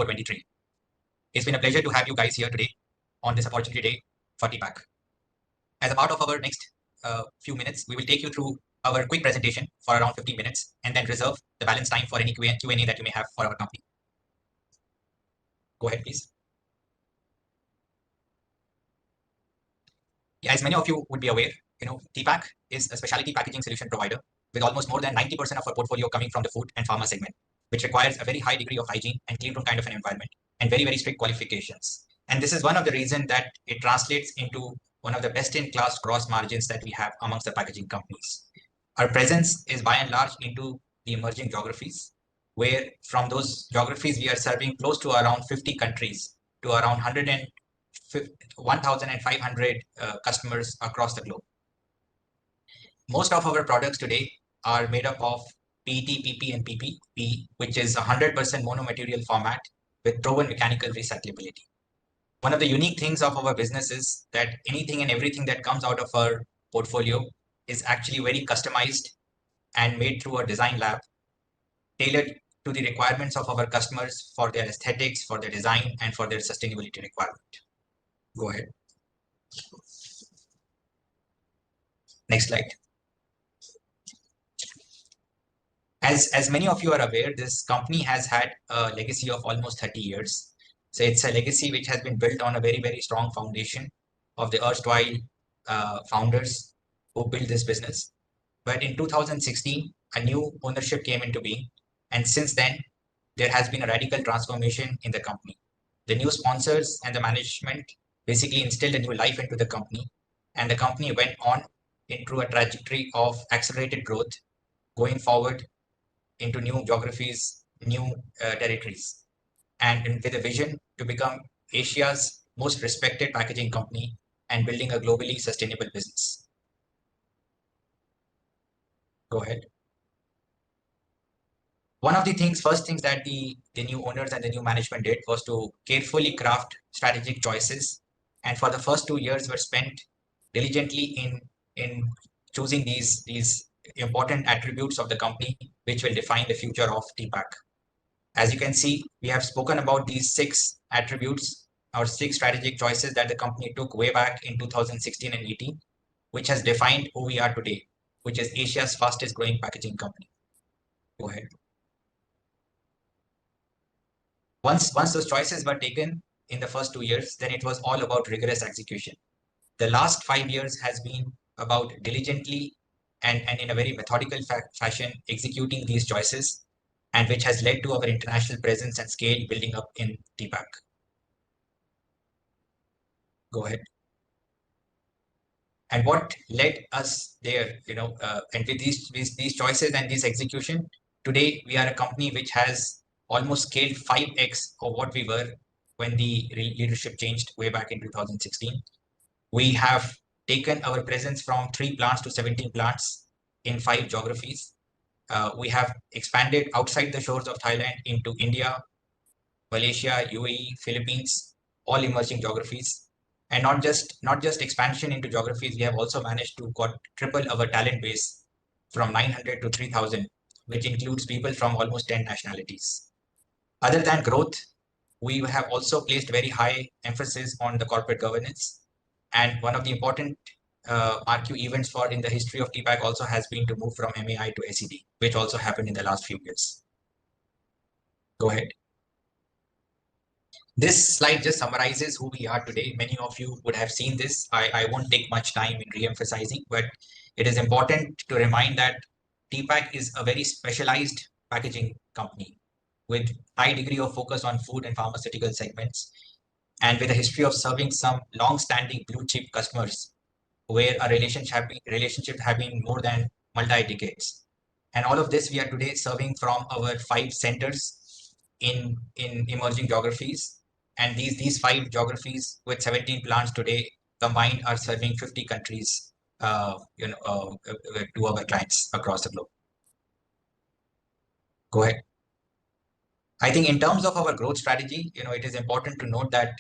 2023. It's been a pleasure to have you guys here today on this opportunity day for Tpac. As a part of our next few minutes, we will take you through our quick presentation for around 15 minutes and then reserve the balance time for any Q&A that you may have for our company. Go ahead, please. Yeah, as many of you would be aware, Tpac is a specialty packaging solution provider with almost more than 90% of our portfolio coming from the food and pharma segment, which requires a very high degree of hygiene and clean room kind of an environment and very, very strict qualifications. And this is one of the reasons that it translates into one of the best-in-class gross margins that we have amongst the packaging companies. Our presence is by and large into the emerging geographies, where from those geographies we are serving close to around 50 countries to around 1,500 customers across the globe. Most of our products today are made up of PET, PP, and PP, which is 100% monomaterial format with proven mechanical recyclability. One of the unique things of our business is that anything and everything that comes out of our portfolio is actually very customized and made through a design lab, tailored to the requirements of our customers for their aesthetics, for their design, and for their sustainability requirement. Go ahead. Next slide. As many of you are aware, this company has had a legacy of almost 30 years. So it's a legacy which has been built on a very, very strong foundation of the erstwhile founders who built this business. But in 2016, a new ownership came into being. And since then, there has been a radical transformation in the company. The new sponsors and the management basically instilled a new life into the company. And the company went on into a trajectory of accelerated growth going forward into new geographies, new territories, and with a vision to become Asia's most respected packaging company and building a globally sustainable business. Go ahead. One of the first things that the new owners and the new management did was to carefully craft strategic choices. And for the first 2 years were spent diligently in choosing these important attributes of the company, which will define the future of Tpac. As you can see, we have spoken about these 6 attributes or 6 strategic choices that the company took way back in 2016 and 18, which has defined who we are today, which is Asia's fastest growing packaging company. Go ahead. Once those choices were taken in the first 2 years, then it was all about rigorous execution. The last 5 years has been about diligently and in a very methodical fashion executing these choices, and which has led to our international presence and scale building up in Tpac. Go ahead. And what led us there, and with these choices and this execution, today we are a company which has almost scaled 5x of what we were when the leadership changed way back in 2016. We have taken our presence from 3 plants to 17 plants in 5 geographies. We have expanded outside the shores of Thailand into India, Malaysia, UAE, Philippines, all emerging geographies. And not just expansion into geographies, we have also managed to triple our talent base from 900 to 3,000, which includes people from almost 10 nationalities. Other than growth, we have also placed very high emphasis on the corporate governance. And one of the important RQ events in the history of Tpac also has been to move from MAI to SED, which also happened in the last few years. Go ahead. This slide just summarizes who we are today. Many of you would have seen this. I won't take much time in re-emphasizing, but it is important to remind that Tpac is a very specialized packaging company with high degree of focus on food and pharmaceutical segments, and with a history of serving some long-standing blue chip customers where a relationship have been more than multi-decades. And all of this we are today serving from our 5 centers in emerging geographies. And these 5 geographies with 17 plants today combined are serving 50 countries to our clients across the globe. Go ahead. I think in terms of our growth strategy, it is important to note that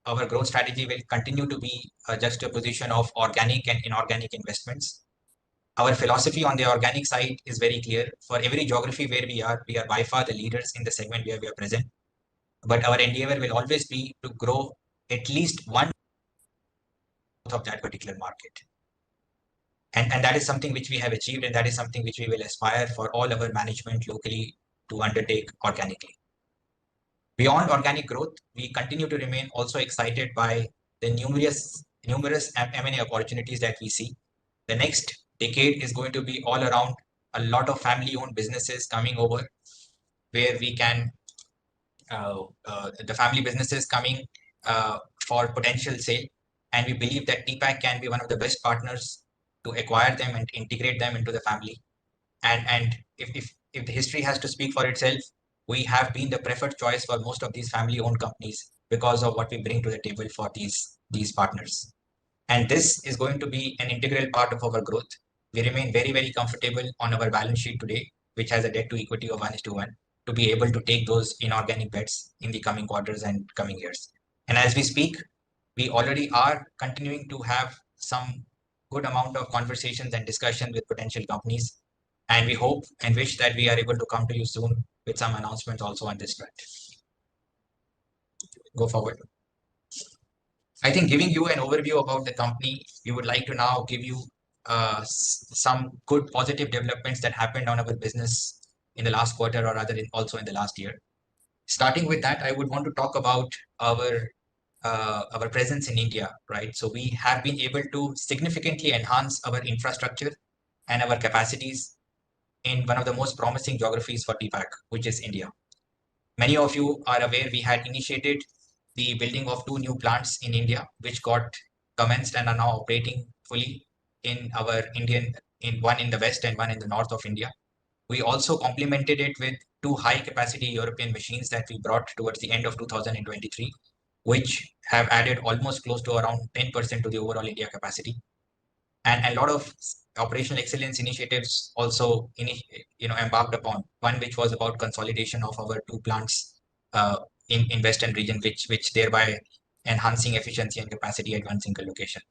our growth strategy will continue to be a juxtaposition of organic and inorganic investments. Our philosophy on the organic side is very clear. For every geography where we are by far the leaders in the segment where we are present. but our endeavor will always be to grow at least one of that particular market. And that is something which we have achieved, and that is something which we will aspire for all our management locally to undertake organically. Beyond organic growth, we continue to remain also excited by the numerous M&A opportunities that we see. The next decade is going to be all around a lot of family-owned businesses coming over, where we can the family businesses coming for potential sale, and we believe that Tpac can be one of the best partners to acquire them and integrate them into the family. And if the history has to speak for itself, we have been the preferred choice for most of these family-owned companies because of what we bring to the table for these partners. And this is going to be an integral part of our growth. We remain very, very comfortable on our balance sheet today, which has a debt to equity of 1:1, to be able to take those inorganic bets in the coming quarters and coming years. And as we speak, we already are continuing to have some good amount of conversations and discussion with potential companies. And we hope and wish that we are able to come to you soon with some announcements also on this front. Go forward. I think giving you an overview about the company, we would like to now give you some good positive developments that happened on our business in the last quarter, or rather also in the last year. Starting with that, I would want to talk about our presence in India, right? So we have been able to significantly enhance our infrastructure and our capacities in one of the most promising geographies for Tpac, which is India. Many of you are aware we had initiated the building of 2 new plants in India, which got commenced and are now operating fully in one in the west and one in the north of India. We also complemented it with 2 high capacity European machines that we brought towards the end of 2023, which have added almost close to around 10% to the overall India capacity. And a lot of operational excellence initiatives also embarked upon, one which was about consolidation of our 2 plants in western region, which thereby enhancing efficiency and capacity at one single location.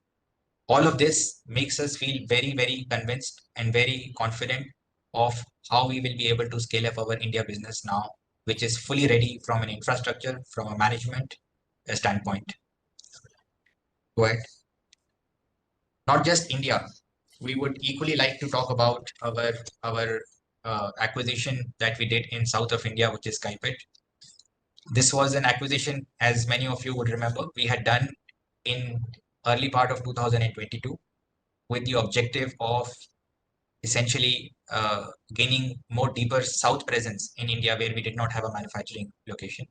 All of this makes us feel very, very convinced and very confident of how we will be able to scale up our India business now, which is fully ready from an infrastructure, from a management standpoint. Go ahead. Not just India, we would equally like to talk about our acquisition that we did in south of India, which is Tpac. This was an acquisition, as many of you would remember, we had done in early part of 2022 with the objective of essentially gaining more deeper south presence in India, where we did not have a manufacturing location.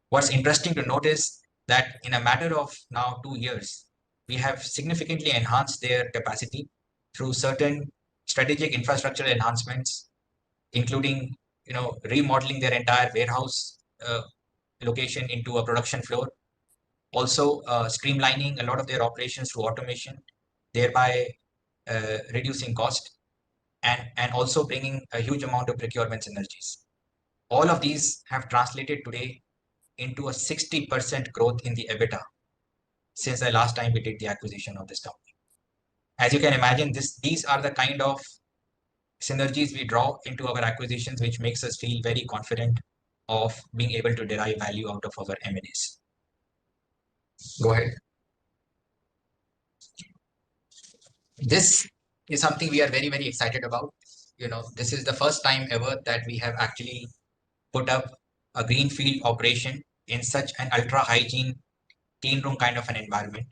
What's interesting to notice that in a matter of now 2 years, we have significantly enhanced their capacity through certain strategic infrastructure enhancements, including remodeling their entire warehouse location into a production floor, also streamlining a lot of their operations through automation, thereby reducing cost, and also bringing a huge amount of procurement synergies. All of these have translated today into a 60% growth in the EBITDA since the last time we did the acquisition of this company. As you can imagine, these are the kind of synergies we draw into our acquisitions, which makes us feel very confident of being able to derive value out of our M&As. Go ahead. This is something we are very, very excited about. This is the first time ever that we have actually put up a greenfield operation in such an ultra hygiene clean room kind of an environment.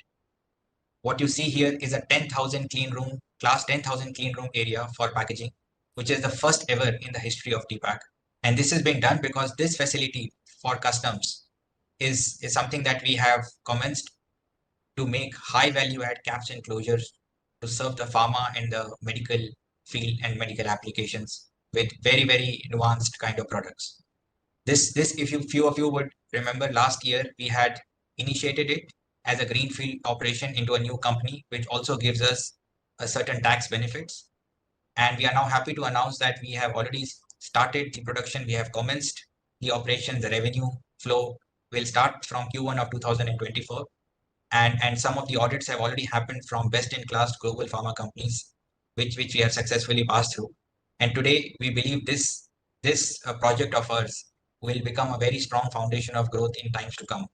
What you see here is a 10,000 clean room, class 10,000 clean room area for packaging, which is the first ever in the history of Tpac. And this is being done because this facility for customs is something that we have commenced to make high value add caps and closures to serve the pharma and the medical field and medical applications with very, very nuanced kind of products. This, if few of you would remember, last year we had initiated it as a greenfield operation into a new company, which also gives us a certain tax benefits. And we are now happy to announce that we have already started the production. We have commenced the operation. The revenue flow will start from Q1 of 2024. And some of the audits have already happened from best-in-class global pharma companies, which we have successfully passed through. And today we believe this project of ours will become a very strong foundation of growth in times to come.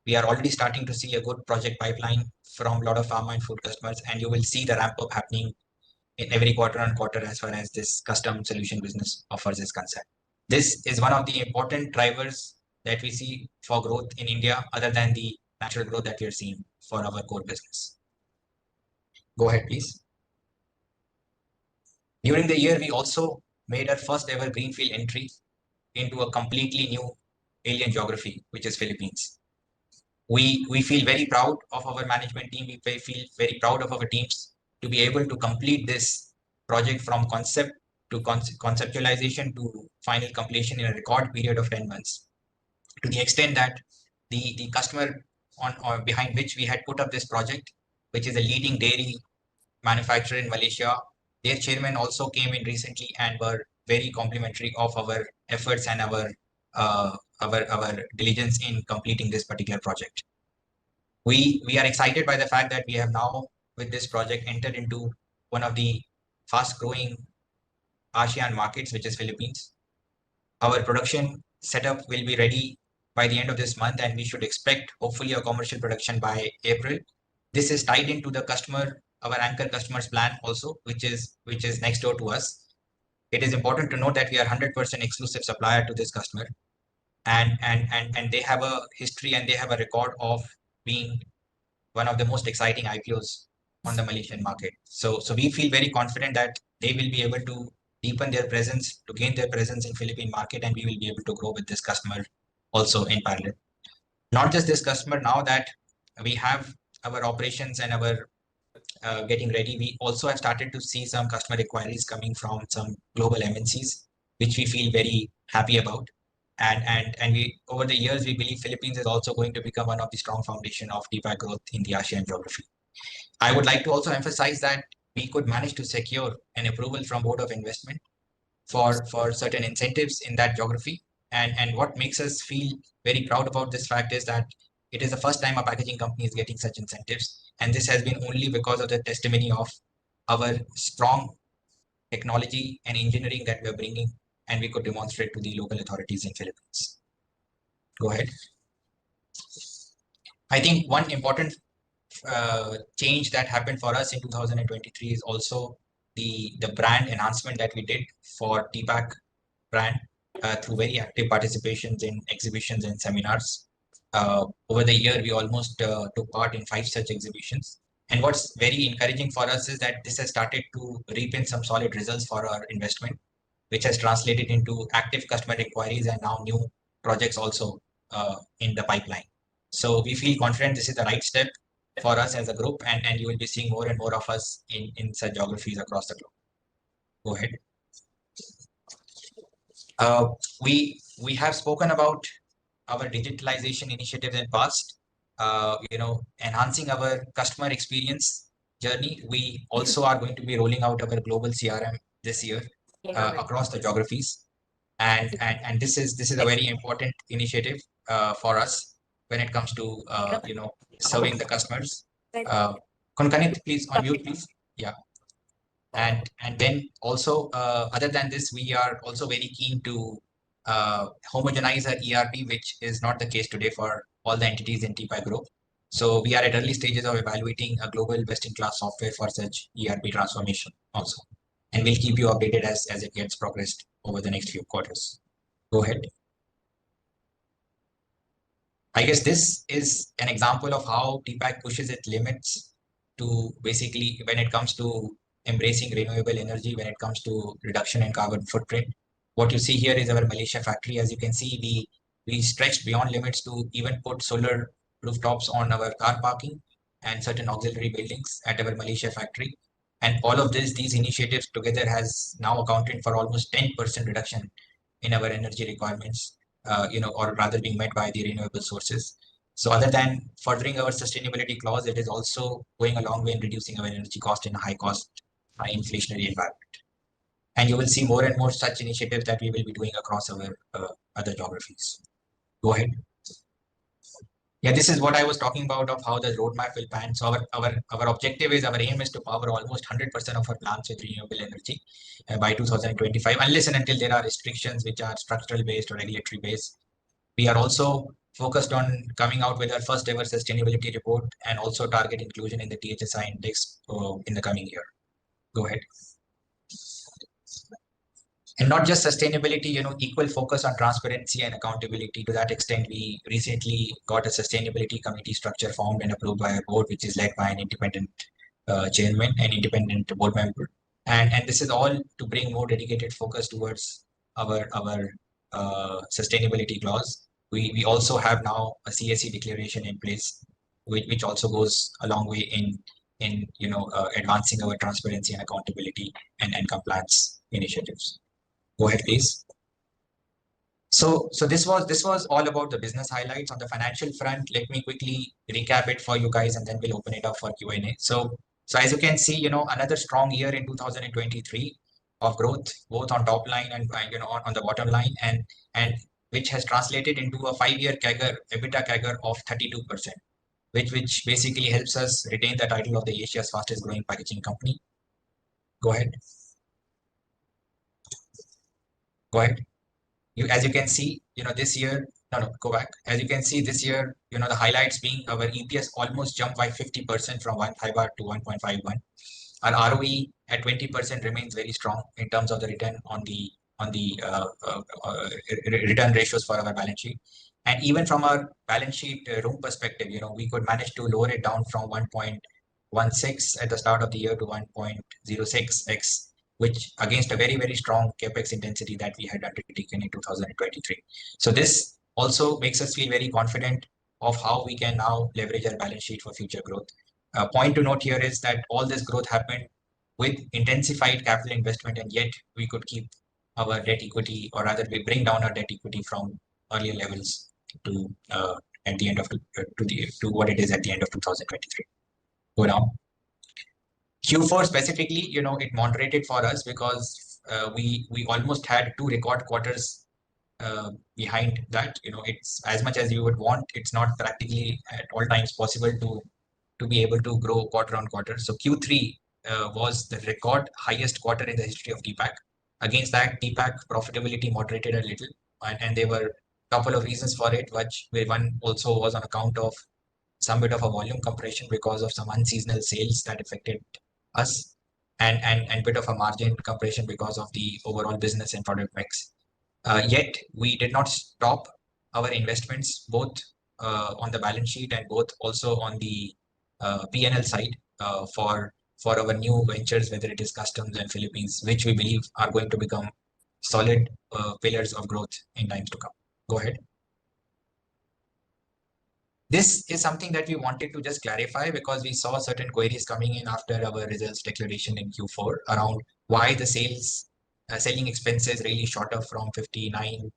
We are already starting to see a good project pipeline from a lot of pharma and food customers, and you will see the ramp up happening in every quarter on quarter as far as this custom solution business offers is concerned. This is one of the important drivers that we see for growth in India, other than the natural growth that we are seeing for our core business. Go ahead, please. During the year, we also made our first ever greenfield entry into a completely new alien geography, which is Philippines. We feel very proud of our management team. We feel very proud of our teams to be able to complete this project from concept to conceptualization to final completion in a record period of 10 months. To the extent that the customer on or behind which we had put up this project, which is a leading dairy manufacturer in Malaysia, their chairman also came in recently and were very complimentary of our efforts and our diligence in completing this particular project. We are excited by the fact that we have now, with this project, entered into one of the fast-growing ASEAN markets, which is Philippines. Our production setup will be ready by the end of this month, and we should expect hopefully a commercial production by April. This is tied into the customer, our anchor customer's plan also, which is next door to us. It is important to note that we are 100% exclusive supplier to this customer, and they have a history and they have a record of being one of the most exciting IPOs on the Malaysian market. So we feel very confident that they will be able to deepen their presence, to gain their presence in Philippine market, and we will be able to grow with this customer also in parallel. Not just this customer, now that we have our operations and our getting ready, we also have started to see some customer inquiries coming from some global MNCs, which we feel very happy about. And we, over the years, we believe Philippines is also going to become one of the strong foundation of Tpac growth in the ASEAN geography. I would like to also emphasize that we could manage to secure an approval from Board of Investment for certain incentives in that geography. And what makes us feel very proud about this fact is that it is the first time a packaging company is getting such incentives. And this has been only because of the testimony of our strong technology and engineering that we're bringing, and we could demonstrate to the local authorities in Philippines. Go ahead. I think one important change that happened for us in 2023 is also the brand enhancement that we did for Tpac brand through very active participations in exhibitions and seminars. Over the year, we almost took part in 5 such exhibitions. And what's very encouraging for us is that this has started to reap in some solid results for our investment, which has translated into active customer inquiries and now new projects also in the pipeline. So we feel confident this is the right step for us as a group, and you will be seeing more and more of us in such geographies across the globe. Go ahead. We have spoken about our digitalization initiatives in past, enhancing our customer experience journey. We also are going to be rolling out our global CRM this year across the geographies, and this is a very important initiative for us when it comes to serving the customers. Connect, please, on mute, please. Yeah. And then also, other than this, we are also very keen to homogenize our ERP, which is not the case today for all the entities in Tpac Group. So we are at early stages of evaluating a global best-in-class software for such ERP transformation also. And we'll keep you updated as it gets progressed over the next few quarters. Go ahead. I guess this is an example of how Tpac pushes its limits to basically when it comes to embracing renewable energy, when it comes to reduction in carbon footprint. What you see here is our Malaysia factory. As you can see, we stretched beyond limits to even put solar rooftops on our car parking and certain auxiliary buildings at our Malaysia factory. And all of these initiatives together has now accounted for almost 10% reduction in our energy requirements, or rather being met by the renewable sources. So other than furthering our sustainability clause, it is also going a long way in reducing our energy cost in a high inflationary environment. And you will see more and more such initiatives that we will be doing across our other geographies. Go ahead. Yeah, this is what I was talking about of how the roadmap will pan. So our objective is, our aim is to power almost 100% of our plants with renewable energy by 2025, unless and until there are restrictions which are structural based or regulatory based. We are also focused on coming out with our first ever sustainability report and also target inclusion in the THSI index in the coming year. Go ahead. And not just sustainability, equal focus on transparency and accountability. To that extent, we recently got a sustainability committee structure formed and approved by a board, which is led by an independent chairman and independent board member. And this is all to bring more dedicated focus towards our sustainability clause. We also have now a CSE declaration in place, which also goes a long way in advancing our transparency and accountability and compliance initiatives. Go ahead, please. So this was all about the business highlights. On the financial front, let me quickly recap it for you guys, and then we'll open it up for Q&A. So as you can see, another strong year in 2023 of growth, both on top line and on the bottom line, and which has translated into a 5-year CAGR, EBITDA CAGR of 32%, which basically helps us retain the title of the Asia's fastest growing packaging company. Go ahead. Go ahead. As you can see, this year, no, go back. As you can see this year, the highlights being our EPS almost jumped by 50% from 1 baht to 1.51. Our ROE at 20% remains very strong in terms of the return on the return ratios for our balance sheet. And even from our balance sheet room perspective, we could manage to lower it down from 1.16 at the start of the year to 1.06x, which against a very, very strong capex intensity that we had undertaken in 2023. So this also makes us feel very confident of how we can now leverage our balance sheet for future growth. A point to note here is that all this growth happened with intensified capital investment, and yet we could keep our debt equity, or rather we bring down our debt equity from earlier levels to at the end of to what it is at the end of 2023. Go down. Q4 specifically, it moderated for us because we almost had 2 record quarters behind that. It's as much as you would want, it's not practically at all times possible to be able to grow quarter on quarter. So Q3 was the record highest quarter in the history of Tpac. Against that, Tpac profitability moderated a little, and there were a couple of reasons for it, which one also was on account of some bit of a volume compression because of some unseasonal sales that affected us, and bit of a margin compression because of the overall business and product mix. Yet we did not stop our investments, both on the balance sheet and both also on the P&L side for our new ventures, whether it is customs and Philippines, which we believe are going to become solid pillars of growth in times to come. Go ahead. This is something that we wanted to just clarify because we saw certain queries coming in after our results declaration in Q4 around why the selling expenses really shot up from 59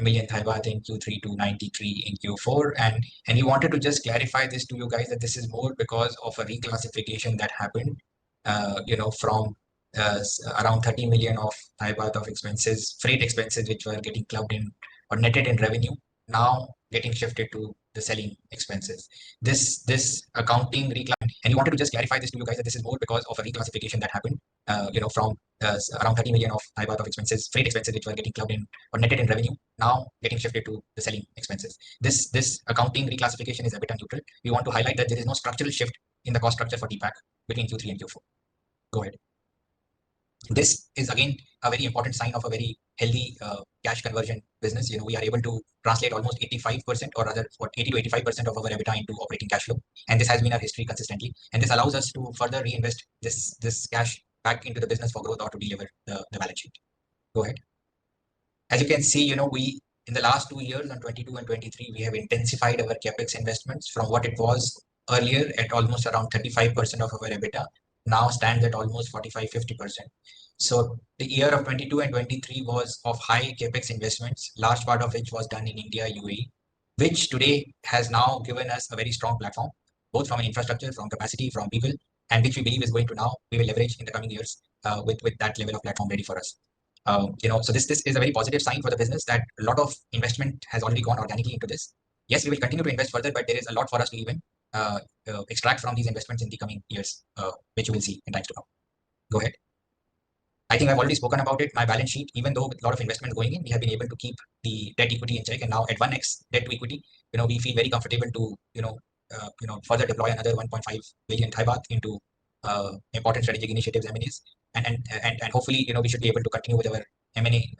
million Thai baht in Q3 to 93 in Q4. And we wanted to just clarify this to you guys that this is more because of a reclassification that happened, from around 30 million of Thai baht of expenses, freight expenses, which were getting clubbed in or netted in revenue, now getting shifted to the selling expenses. This accounting reclass, and we wanted to just clarify this to you guys that this is more because of a reclassification that happened, from around 30 million of Thai baht of expenses, freight expenses, which were getting clubbed in or netted in revenue, now getting shifted to the selling expenses. This accounting reclassification is EBITDA neutral. We want to highlight that there is no structural shift in the cost structure for Tpac between Q3 and Q4. Go ahead. This is again a very important sign of a very healthy cash conversion business. We are able to translate almost 85%, or rather 80 to 85% of our EBITDA into operating cash flow, and this has been our history consistently. And this allows us to further reinvest this cash back into the business for growth or to deliver the balance sheet. Go ahead. As you can see, we in the last 2 years, on 22 and 23, we have intensified our capex investments from what it was earlier at almost around 35% of our EBITDA, now stands at almost 45-50%. So the year of 22 and 23 was of high capex investments, large part of which was done in India, UAE, which today has now given us a very strong platform, both from an infrastructure, from capacity, from people, and which we believe is going to now we will leverage in the coming years with that level of platform ready for us. So this is a very positive sign for the business that a lot of investment has already gone organically into this. yes, we will continue to invest further, but there is a lot for us to even extract from these investments in the coming years, which you will see in times to come. Go ahead. I think I've already spoken about it. My balance sheet, even though with a lot of investment going in, we have been able to keep the debt equity in check, and now at 1x debt to equity, we feel very comfortable to further deploy another 1.5 billion Thai baht into important strategic initiatives, M&As, and hopefully we should be able to continue with our M&A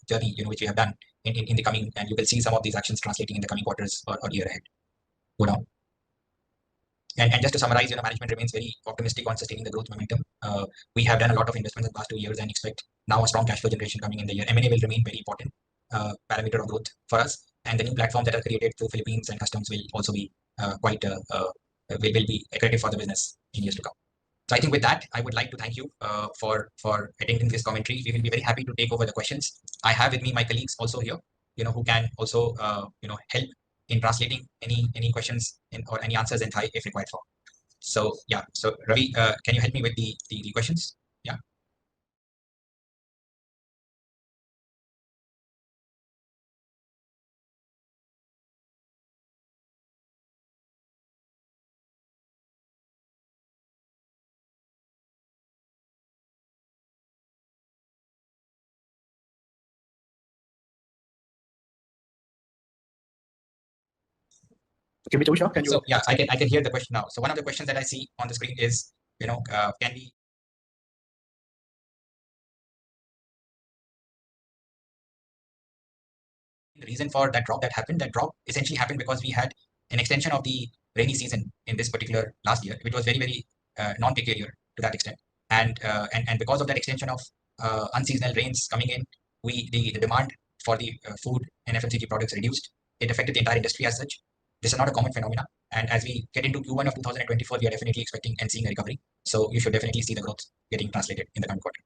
journey which we have done in the coming, and you will see some of these actions translating in the coming quarters or year ahead. Go down. And just to summarize, management remains very optimistic on sustaining the growth momentum. We have done a lot of investments in the past 2 years and expect now a strong cash flow generation coming in the year. M&A will remain very important parameter of growth for us, and the new platforms that are created through Philippines and customs will also be will be accretive for the business in years to come. So I think with that, I would like to thank you for attending this commentary. We will be very happy to take over the questions. I have with me my colleagues also here, who can also help in translating any questions or any answers in Thai if required for. So yeah, so Ravi, can you help me with the questions? Yeah. Okay, Mr. Can you? So yeah, I can hear the question now. So one of the questions that I see on the screen is, can we? The reason for that drop essentially happened because we had an extension of the rainy season in this particular last year, which was very, very non-peculiar to that extent. And because of that extension of unseasonal rains coming in, the demand for the food and FMCG products reduced. It affected the entire industry as such. This is not a common phenomenon. And as we get into Q1 of 2024, we are definitely expecting and seeing a recovery. So you should definitely see the growth getting translated in the coming quarter.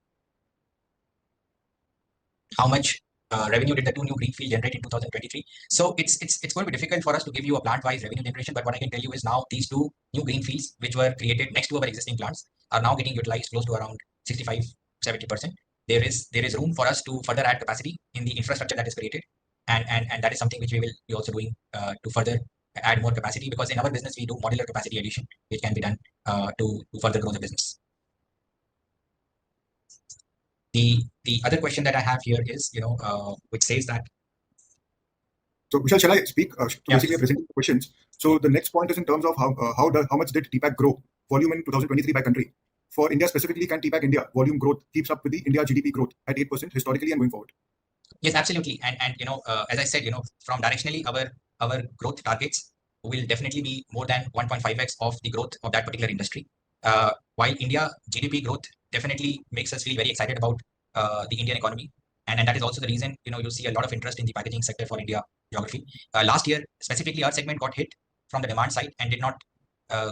How much revenue did the 2 new greenfield generate in 2023? So it's going to be difficult for us to give you a plant-wise revenue generation, but what I can tell you is now these 2 new greenfields, which were created next to our existing plants, are now getting utilized close to around 65-70%. There is room for us to further add capacity in the infrastructure that is created, and that is something which we will be also doing to further add more capacity, because in our business we do modular capacity addition, which can be done to further grow the business. The other question that I have here is, which says that. So Vishal, shall I speak? Yeah, basically, presenting questions. So the next point is in terms of how much did Tpac grow volume in 2023 by country. For India specifically, can Tpac India volume growth keeps up with the India GDP growth at 8% historically and going forward? Yes, absolutely. And as I said, from directionally our growth targets will definitely be more than 1.5x of the growth of that particular industry. While India GDP growth definitely makes us feel very excited about the Indian economy, and that is also the reason you see a lot of interest in the packaging sector for India geography. Last year specifically, our segment got hit from the demand side and did not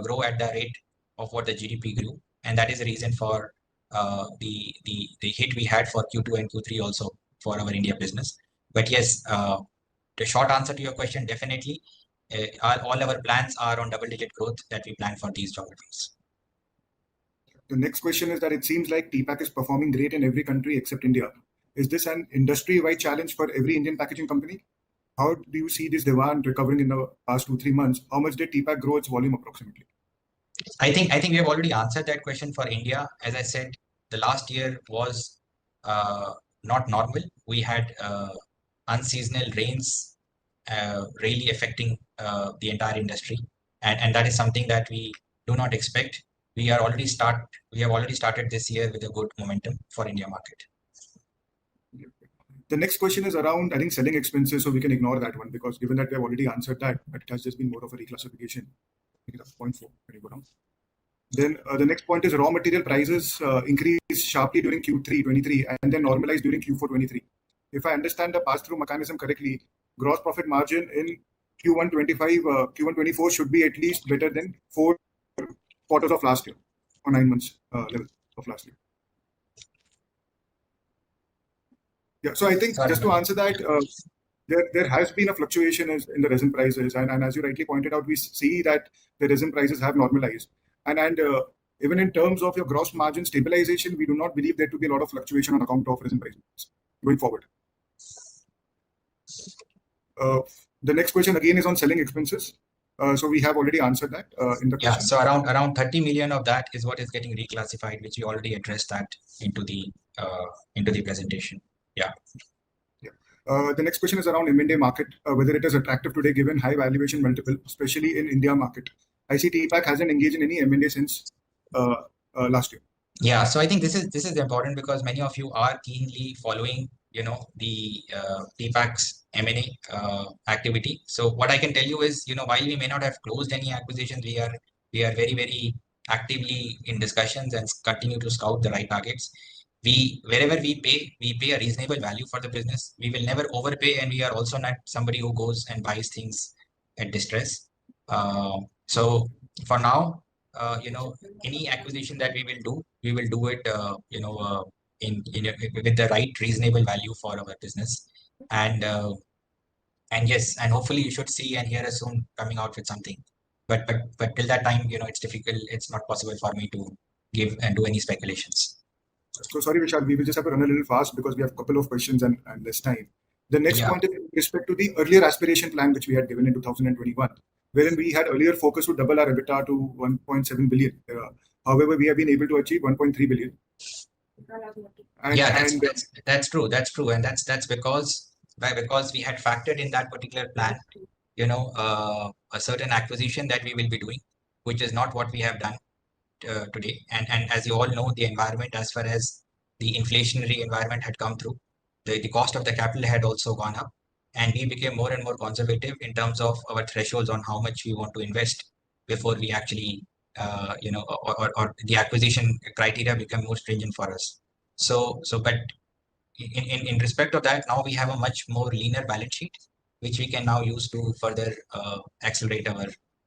grow at the rate of what the GDP grew, and that is the reason for the hit we had for Q2 and Q3 also for our India business. But yes, the short answer to your question, definitely, all our plans are on double-digit growth that we plan for these geographies. The next question is that it seems like Tpac is performing great in every country except India. Is this an industry-wide challenge for every Indian packaging company? How do you see this demand recovering in the past 2-3 months? How much did Tpac grow its volume approximately? I think we have already answered that question for India. As I said, the last year was not normal. We had unseasonal rains really affecting the entire industry, and that is something that we do not expect. We have already started this year with a good momentum for India market. The next question is around, I think, selling expenses, so we can ignore that one because given that we have already answered that, but it has just been more of a reclassification. Point 4. Can you go down? Then the next point is raw material prices increased sharply during Q3 23 and then normalized during Q4 23. If I understand the pass-through mechanism correctly, gross profit margin in Q1 25, Q1 24 should be at least better than 4 quarters of last year or 9 months level of last year. Yeah, so I think just to answer that, there has been a fluctuation in the resin prices, and as you rightly pointed out, we see that the resin prices have normalized. And even in terms of your gross margin stabilization, we do not believe there to be a lot of fluctuation on account of resin prices going forward. The next question again is on selling expenses. So we have already answered that in the Yeah, question. so around 30 million of that is what is getting reclassified, which we already addressed that into the presentation. Yeah. Yeah. The next question is around M&A market, whether it is attractive today given high valuation multiple, especially in India market. I see Tpac hasn't engaged in any M&A since last year. Yeah, so I think this is important because many of you are keenly following, the Tpac's M&A activity. So what I can tell you is, while we may not have closed any acquisitions, we are very, very actively in discussions and continue to scout the right targets. Wherever we pay a reasonable value for the business. We will never overpay, and we are also not somebody who goes and buys things at distress. So for now, any acquisition that we will do it, with the right reasonable value for our business, and yes, and hopefully you should see and hear us soon coming out with something. But till that time, it's difficult. It's not possible for me to give and do any speculations. So sorry, Vishal, we will just have to run a little fast because we have a couple of questions and less time. The next Yeah. point is with respect to the earlier aspiration plan which we had given in 2021, wherein we had earlier focused to double our EBITDA to 1.7 billion. However, we have been able to achieve 1.3 billion. Yeah, that's true. That's true, and that's because we had factored in that particular plan, a certain acquisition that we will be doing, which is not what we have done today. And as you all know, the environment, as far as the inflationary environment had come through, the cost of the capital had also gone up, and we became more and more conservative in terms of our thresholds on how much we want to invest before we actually, or the acquisition criteria become more stringent for us. But in respect of that, now we have a much more leaner balance sheet, which we can now use to further accelerate our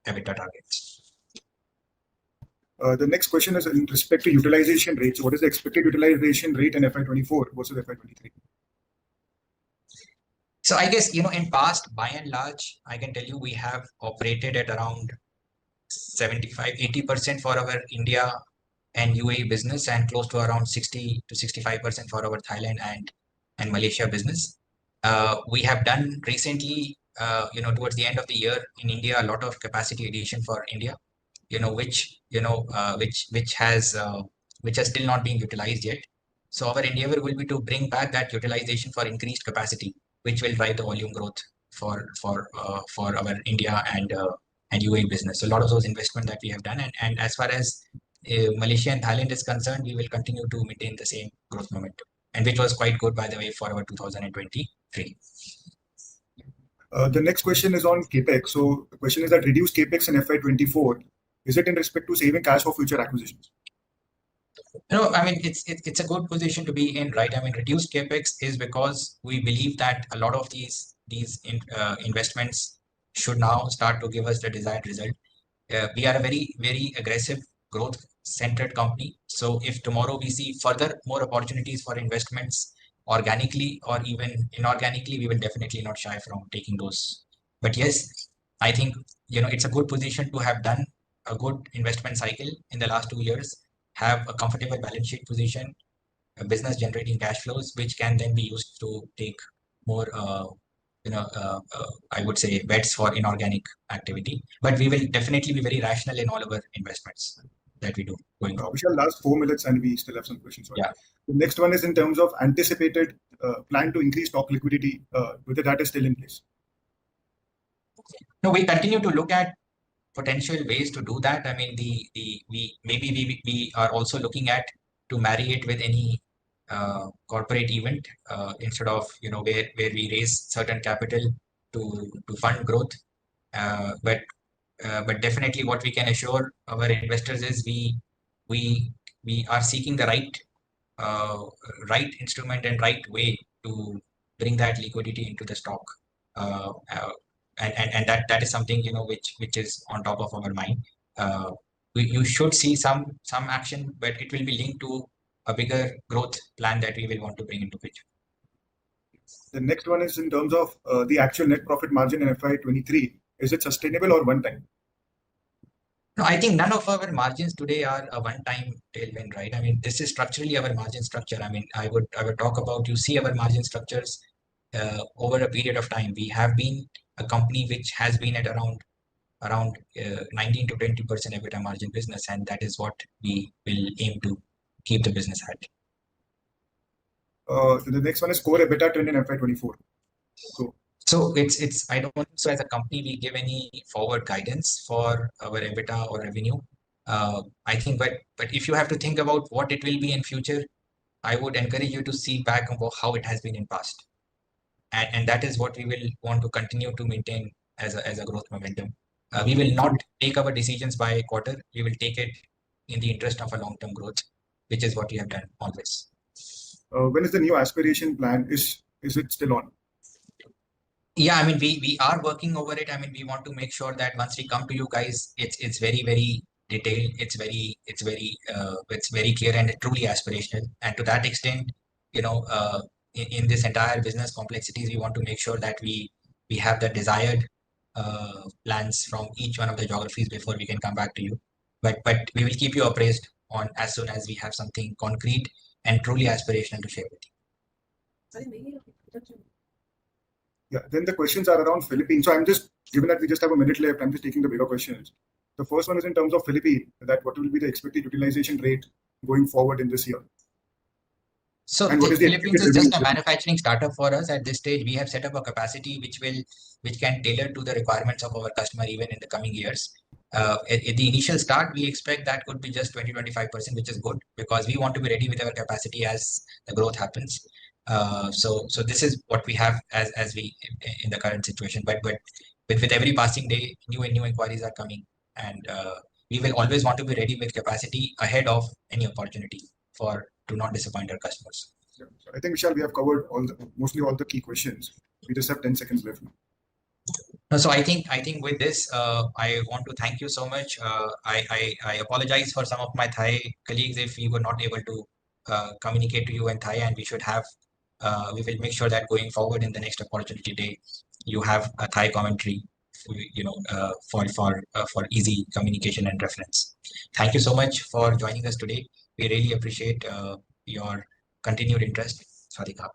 EBITDA targets. The next question is in respect to utilization rates. What is the expected utilization rate in FY24 versus FY23? So I guess, in past, by and large, I can tell you we have operated at around 75, 80% for our India and UAE business, and close to around 60 to 65% for our Thailand and Malaysia business. We have done recently, towards the end of the year in India, a lot of capacity addition for India, which has still not been utilized yet. So our endeavor will be to bring back that utilization for increased capacity, which will drive the volume growth for our India and UAE business. So a lot of those investment that we have done, and as far as Malaysia and Thailand is concerned, we will continue to maintain the same growth momentum, and which was quite good, by the way, for our 2023. The next question is on capex. So the question is that reduced capex in FY24, is it in respect to saving cash for future acquisitions? No, I mean, it's a good position to be in, right? I mean, reduced capex is because we believe that a lot of these investments should now start to give us the desired result. We are a very, very aggressive growth centered company. So if tomorrow we see further more opportunities for investments organically or even inorganically, we will definitely not shy from taking those. But yes, I think, it's a good position to have done a good investment cycle in the last 2 years, have a comfortable balance sheet position, a business generating cash flows, which can then be used to take more, I would say, bets for inorganic activity. But we will definitely be very rational in all our investments that we do going forward. We shall last 4 minutes and we still have some questions. Yeah. The next one is in terms of anticipated plan to increase stock liquidity, whether that is still in place. No, we continue to look at potential ways to do that. I mean, we are also looking at to marry it with any corporate event instead of where we raise certain capital to fund growth. But definitely, what we can assure our investors is we are seeking the right instrument and right way to bring that liquidity into the stock. And that is something which is on top of our mind. You should see some action, but it will be linked to a bigger growth plan that we will want to bring into picture. The next one is in terms of the actual net profit margin in FY23. Is it sustainable or one time? No, I think none of our margins today are a one-time tailwind, right? I mean, this is structurally our margin structure. I mean, I would talk about, you see our margin structures over a period of time. We have been a company which has been at around 19 to 20% EBITDA margin business, and that is what we will aim to keep the business at. The next one is core EBITDA trend in FY24. So it's I don't so as a company we give any forward guidance for our EBITDA or revenue. I think, but if you have to think about what it will be in future, I would encourage you to see back about how it has been in past, and that is what we will want to continue to maintain as a growth momentum. We will not take our decisions by a quarter. We will take it in the interest of a long-term growth, which is what we have done always. When is the new aspiration plan? Is it still on? Yeah, I mean, we are working over it. I mean, we want to make sure that once we come to you guys, it's very detailed. It's very clear and truly aspirational. And to that extent, you know, in this entire business complexities, we want to make sure that we have the desired plans from each one of the geographies before we can come back to you. But we will keep you appraised on as soon as we have something concrete and truly aspirational to share with you. Yeah, then the questions are around Philippines. So I'm just, given that we just have a minute left, I'm just taking the bigger questions. The first one is in terms of Philippines, that what will be the expected utilization rate going forward in this year? So the Philippines is just a manufacturing startup for us at this stage. We have set up a capacity which can tailor to the requirements of our customer even in the coming years. At the initial start, we expect that could be just 20-25%, which is good because we want to be ready with our capacity as the growth happens. So this is what we have as we in the current situation. But with every passing day, new inquiries are coming, and we will always want to be ready with capacity ahead of any opportunity to not disappoint our customers. Yeah. So I think, Vishal, we have covered mostly all the key questions. We just have 10 seconds left now. No, so I think with this, I want to thank you so much. I apologize for some of my Thai colleagues if we were not able to communicate to you in Thai, and we will make sure that going forward in the next opportunity day, you have a Thai commentary, for easy communication and reference. Thank you so much for joining us today. We really appreciate your continued interest. Swadika.